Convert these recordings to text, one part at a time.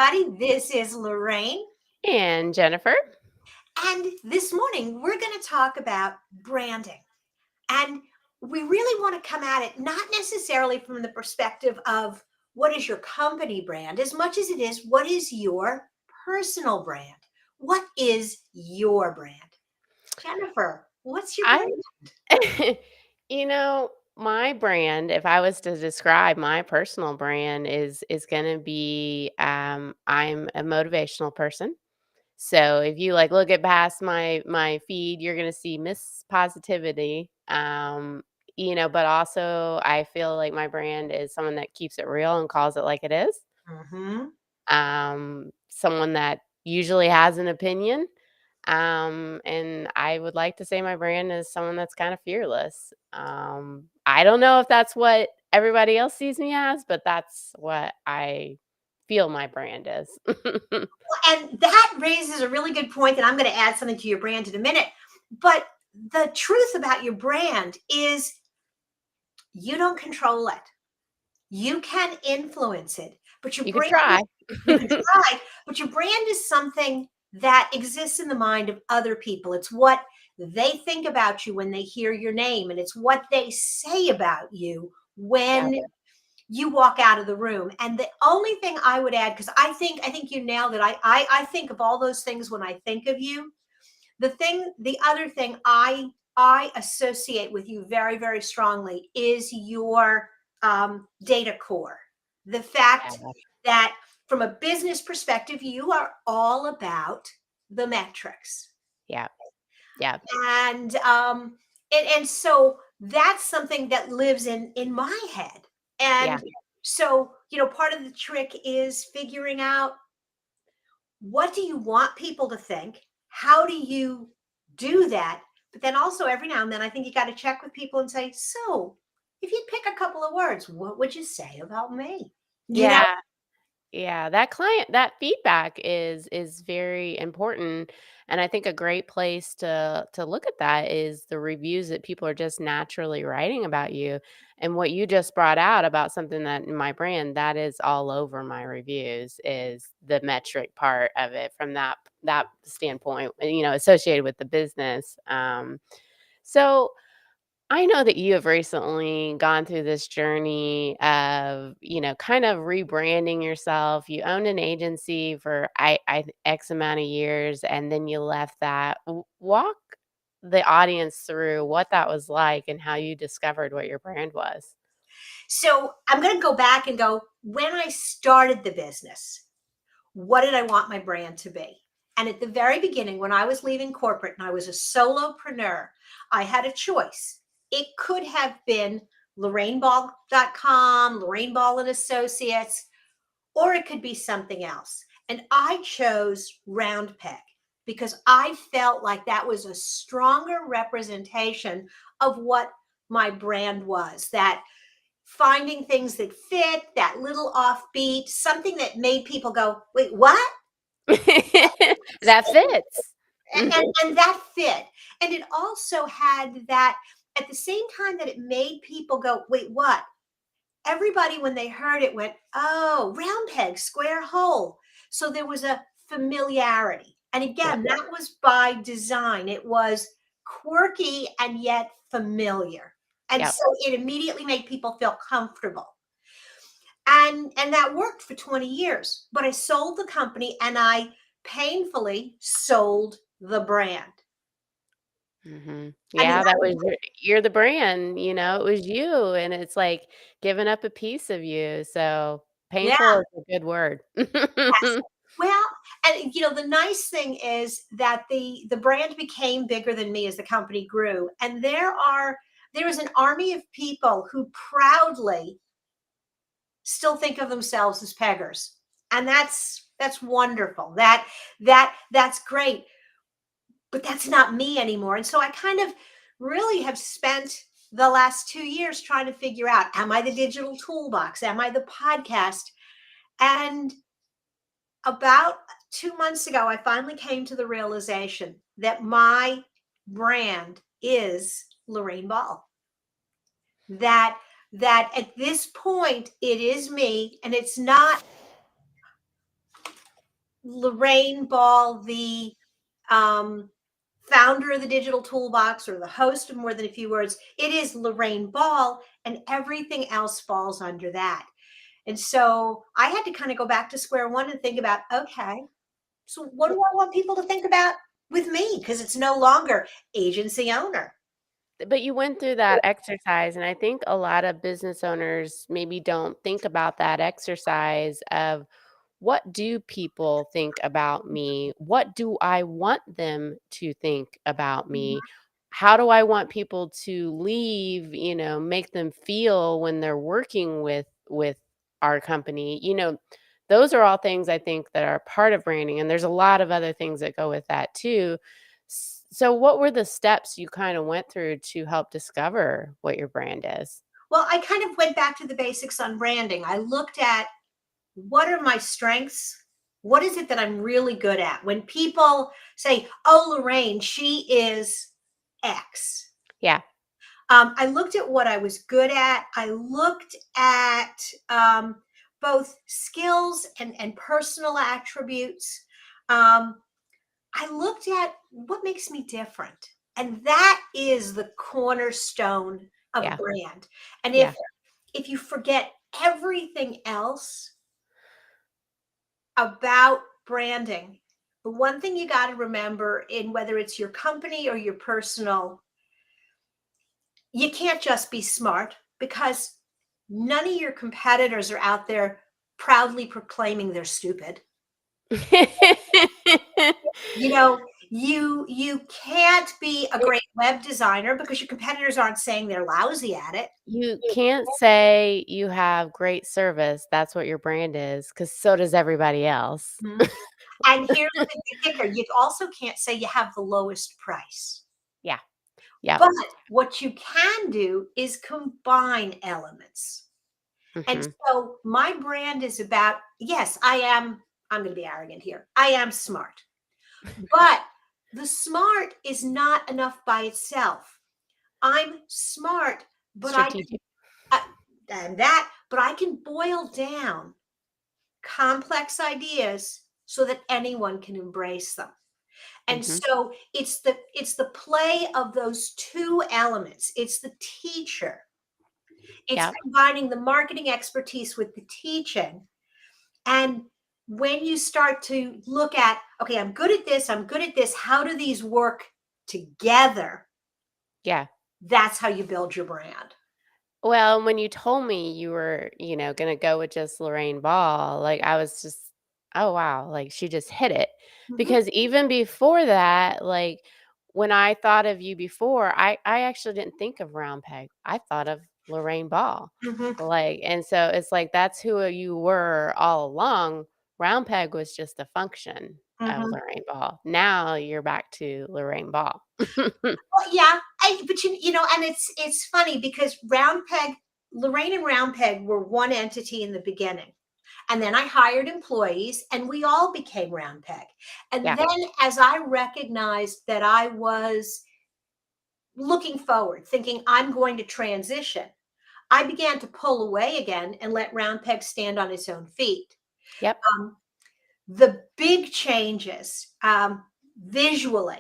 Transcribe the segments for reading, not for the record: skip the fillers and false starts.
everybody. This is Lorraine. And Jennifer. And this morning, we're going to talk about branding. And we really want to come at it not necessarily from the perspective of what is your company brand, as much as it is what is your personal brand? What is your brand? Jennifer, what's your I, brand? my brand, if I was to describe my personal brand, is going to be I'm a motivational person. So if you like look at past my feed, you're going to see Miss Positivity. But also I feel like my brand is someone that keeps it real and calls it like it is. Mm-hmm. Someone that usually has an opinion. And I would like to say my brand is someone that's kind of fearless. I don't know if that's what everybody else sees me as, but that's what I feel my brand is. And that raises a really good point, and I'm going to add something to your brand in a minute. But the truth about your brand is you don't control it. You can influence it, but your You could brand, try. you can try, but your brand is something that exists in the mind of other people. It's what they think about you when they hear your name, and it's what they say about you Yeah. when you walk out of the room. And the only thing I would add, because I think you nailed it. I think of all those things when I think of you. The other thing I associate with you very, very strongly is your data core. The fact Yeah. that from a business perspective, you are all about the metrics. Yeah. Yeah. And so that's something that lives in my head. Yeah. And so, part of the trick is figuring out, what do you want people to think? How do you do that? But then also, every now and then, I think you got to check with people and say, so if you pick a couple of words, what would you say about me? You know? Yeah. Yeah, that feedback is very important, and I think a great place to look at that is the reviews that people are just naturally writing about you. And what you just brought out about something that in my brand, that is all over my reviews, is the metric part of it from that standpoint, associated with the business. So I know that you have recently gone through this journey of, kind of rebranding yourself. You owned an agency for X amount of years, and then you left that. Walk the audience through what that was like and how you discovered what your brand was. So I'm going to go back and go, when I started the business, what did I want my brand to be? And at the very beginning, when I was leaving corporate and I was a solopreneur, I had a choice. It could have been LorraineBall.com, Lorraine Ball and Associates, or it could be something else. And I chose Round Peg because I felt like that was a stronger representation of what my brand was. That finding things that fit, that little offbeat, something that made people go, wait, what? That fits. And that fit. And it also had that, at the same time that it made people go, wait, what? Everybody, when they heard it, went, oh, round peg, square hole. So there was a familiarity. And Yeah. again, that was by design. It was quirky and yet familiar. And Yep. so it immediately made people feel comfortable. And that worked for 20 years. But I sold the company and I painfully sold the brand. I mean, Yeah, that was you're the brand, it was you, and it's like giving up a piece of you, so yeah. painful is a good word. Well, and the nice thing is that the brand became bigger than me as the company grew. And there is an army of people who proudly still think of themselves as peggers. And that's wonderful. That's great. But that's not me anymore. And so I kind of really have spent the last 2 years trying to figure out, am I the digital toolbox? Am I the podcast? And about 2 months ago, I finally came to the realization that my brand is Lorraine Ball. That at this point it is me, and it's not Lorraine Ball, the um, founder of the Digital Toolbox or the host of More Than a Few Words, it is Lorraine Ball, and everything else falls under that. And so I had to kind of go back to square one and think about, okay, so what do I want people to think about with me? Because it's no longer agency owner. But you went through that exercise, and I think a lot of business owners maybe don't think about that exercise of what do people think about me? What do I want them to think about me? How do I want people to leave, make them feel when they're working with our company? Those are all things I think that are part of branding, and there's a lot of other things that go with that too. So what were the steps you kind of went through to help discover what your brand is? Well, I kind of went back to the basics on branding. I looked at what are my strengths? What is it that I'm really good at? When people say, oh, Lorraine, she is X. Yeah. I looked at what I was good at. I looked at both skills and personal attributes. Um, I looked at what makes me different. And that is the cornerstone of a Yeah. brand. And Yeah. if you forget everything else about branding, the one thing you got to remember in whether it's your company or your personal, you can't just be smart because none of your competitors are out there proudly proclaiming they're stupid. You know, you can't be a great web designer because your competitors aren't saying they're lousy at it. You can't say you have great service, that's what your brand is, because so does everybody else. Mhm. And here's the kicker, you also can't say you have the lowest price. Yeah, yep, But what you can do is combine elements. And mhm, so my brand is about, yes, I'm going to be arrogant here. I am smart. But the smart is not enough by itself. I'm smart, but strategic, I and that, but I can boil down complex ideas so that anyone can embrace them. And mhm, so it's the play of those two elements. It's the teacher. It's yep, combining the marketing expertise with the teaching. And when you start to look at, okay, I'm good at this, I'm good at this, how do these work together? yeah. That's how you build your brand. Well, when you told me you were, gonna go with just Lorraine Ball, like, I was just, "Oh, wow," like, she just hit it. Mhm, Because even before that, like, when I thought of you before, I actually didn't think of Round Peg. I thought of Lorraine Ball. mhm, Like, and so it's like that's who you were all along. Round Peg was just a function of mhm. Lorraine Ball. Now you're back to Lorraine Ball. Well, yeah, but and it's funny because Round Peg, Lorraine and Round Peg were one entity in the beginning. And then I hired employees and we all became Round Peg. And Yeah, then as I recognized that I was looking forward, thinking I'm going to transition, I began to pull away again and let Round Peg stand on its own feet. yep, Um, the big changes visually,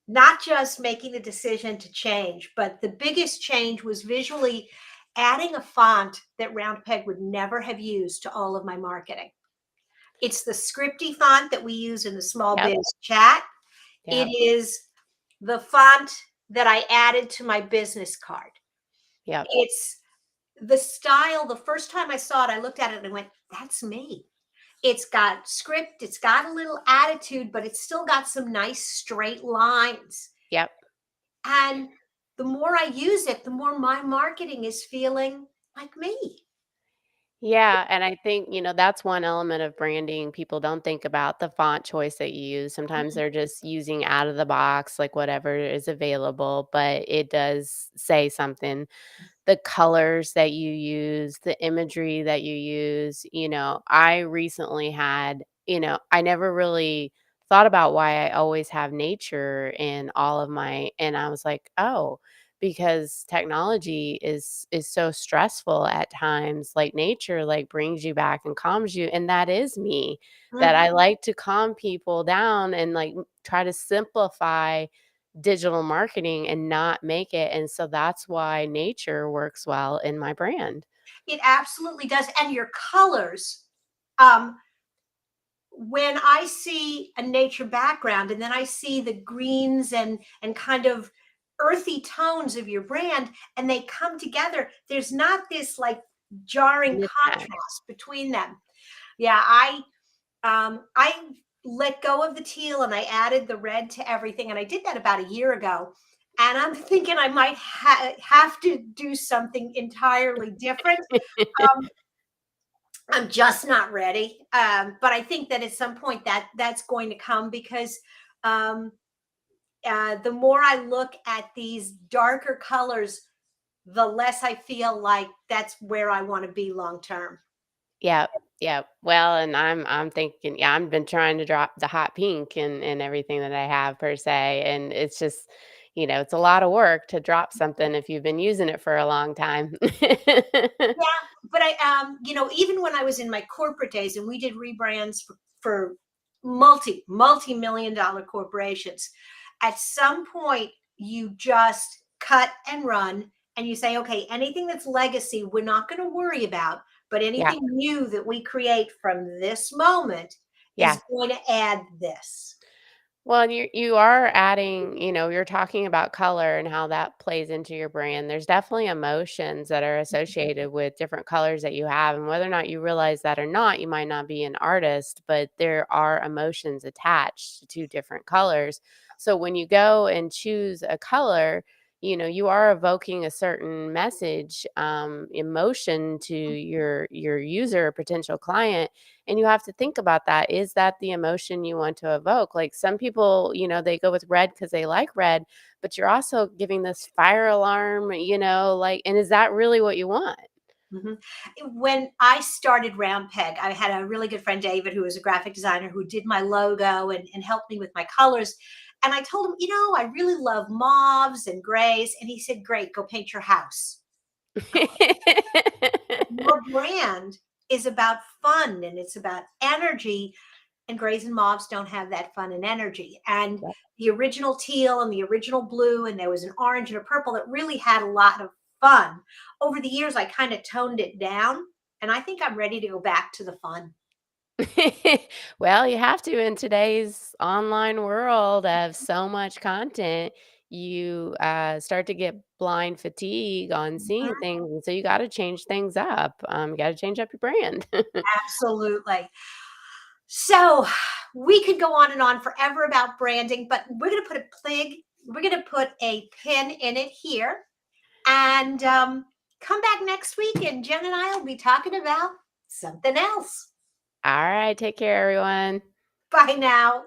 not just making the decision to change, but the biggest change was visually adding a font that Round Peg would never have used to all of my marketing. It's the scripty font that we use in the small yep, biz chat. It yep, is the font that I added to my business card. yep. It's the style. The first time I saw it, I looked at it and I went, that's me. It's got script, it's got a little attitude, but it's still got some nice straight lines. Yep. And the more I use it, the more my marketing is feeling like me. Yeah, and I think, that's one element of branding people don't think about the font choice that you use. Sometimes Mhm, they're just using out of the box, like whatever is available, but it does say something. The colors that you use, the imagery that you use, I recently had, I never really thought about why I always have nature in all of my, and I was like, oh, because technology is so stressful at times. Like nature like brings you back and calms you, and that is me. That Mhm. I like to calm people down and like try to simplify digital marketing and not make it, and so that's why nature works well in my brand. It absolutely does. And your colors, um, when I see a nature background and then I see the greens and kind of earthy tones of your brand and they come together, there's not this like jarring Mismatch. contrast between them. Yeah, I let go of the teal and I added the red to everything, and I did that about a year ago. And I'm thinking I might have to do something entirely different. Um, I'm just not ready. But I think that at some point that's going to come because um, the more I look at these darker colors, the less I feel like that's where I want to be long term. Yep, yep. Well, and I'm thinking, yeah, I've been trying to drop the hot pink in everything that I have per se, and it's just, it's a lot of work to drop something if you've been using it for a long time. Yeah, but even when I was in my corporate days and we did rebrands for multi-million dollar corporations, at some point you just cut and run and you say, okay, anything that's legacy, we're not going to worry about, but Yeah, anything new that we create from this moment yeah. is going to add this. Well, and you are adding, you're talking about color and how that plays into your brand. There's definitely emotions that are associated with different colors that you have. And whether or not you realize that or not, you might not be an artist, but there are emotions attached to different colors. So when you go and choose a color, you are evoking a certain message, emotion to your user, potential client, and you have to think about that. Is that the emotion you want to evoke? Like some people, they go with red because they like red, but you're also giving this fire alarm, like, and is that really what you want? Mhm. When I started Round Peg, I had a really good friend, David, who was a graphic designer who did my logo and helped me with my colors. And I told him, I really love mauves and grays. And he said, great, go paint your house. Your brand is about fun and it's about energy, and grays and mauves don't have that fun and energy. And Yep. the original teal and the original blue, and there was an orange and a purple that really had a lot of fun. Over the years, I kind of toned it down, and I think I'm ready to go back to the fun. Well, you have to in today's online world of so much content. You start to get blind fatigue on seeing Mhm. things, and so you got to change things up. You got to change up your brand. Absolutely. So we could go on and on forever about branding, but we're going to put a pin in it here. And come back next week, and Jen and I will be talking about something else. All right, take care, everyone. Bye now.